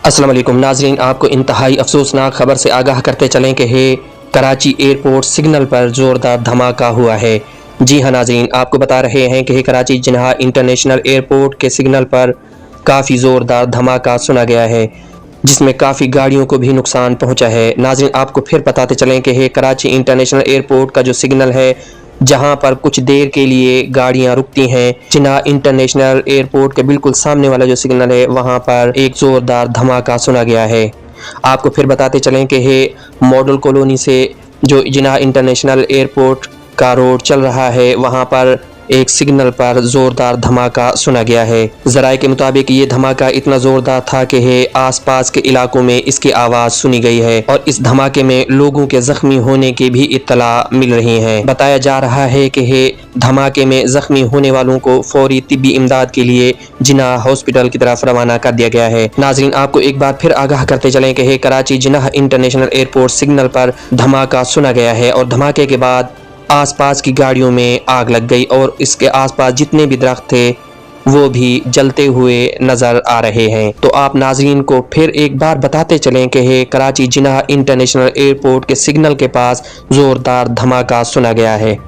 अस्सलाम वालेकुम नाजरीन, आपको इंतहाई अफसोसनाक खबर से आगाह करते चलें कि कराची एयरपोर्ट सिग्नल पर ज़ोरदार धमाका हुआ है। जी हाँ नाजरीन, आपको बता रहे हैं कि कराची जिन्ना इंटरनेशनल एयरपोर्ट के सिग्नल पर काफ़ी ज़ोरदार धमाका सुना गया है, जिसमें काफ़ी गाड़ियों को भी नुकसान पहुंचा है। नाजरीन, आपको फिर बताते चलें कि कराची इंटरनेशनल एयरपोर्ट का जो सिग्नल है, जहां पर कुछ देर के लिए गाड़ियां रुकती हैं, जिन्ना इंटरनेशनल एयरपोर्ट के बिल्कुल सामने वाला जो सिग्नल है, वहां पर एक ज़ोरदार धमाका सुना गया है। आपको फिर बताते चलें कि मॉडल कॉलोनी से जो जिन्ना इंटरनेशनल एयरपोर्ट का रोड चल रहा है, वहां पर एक सिग्नल पर ज़ोरदार धमाका सुना गया है। ज़राए के मुताबिक ये धमाका इतना ज़ोरदार था कि आसपास के इलाकों में इसकी आवाज़ सुनी गई है और इस धमाके में लोगों के ज़ख्मी होने की भी इत्तला मिल रही है। बताया जा रहा है कि धमाके में ज़ख्मी होने वालों को फौरी तिब्बी इमदाद के लिए जिन्ना हॉस्पिटल की तरफ रवाना कर दिया गया है। नाज़रीन, आपको एक बार फिर आगाह करते चलें कि कराची जिन्ना इंटरनेशनल एयरपोर्ट सिग्नल पर धमाका सुना गया है और धमाके के बाद आसपास की गाड़ियों में आग लग गई और इसके आसपास जितने भी दरख्त थे वो भी जलते हुए नज़र आ रहे हैं। तो आप नाजरीन को फिर एक बार बताते चलें कि कराची जिन्ना इंटरनेशनल एयरपोर्ट के सिग्नल के पास ज़ोरदार धमाका सुना गया है।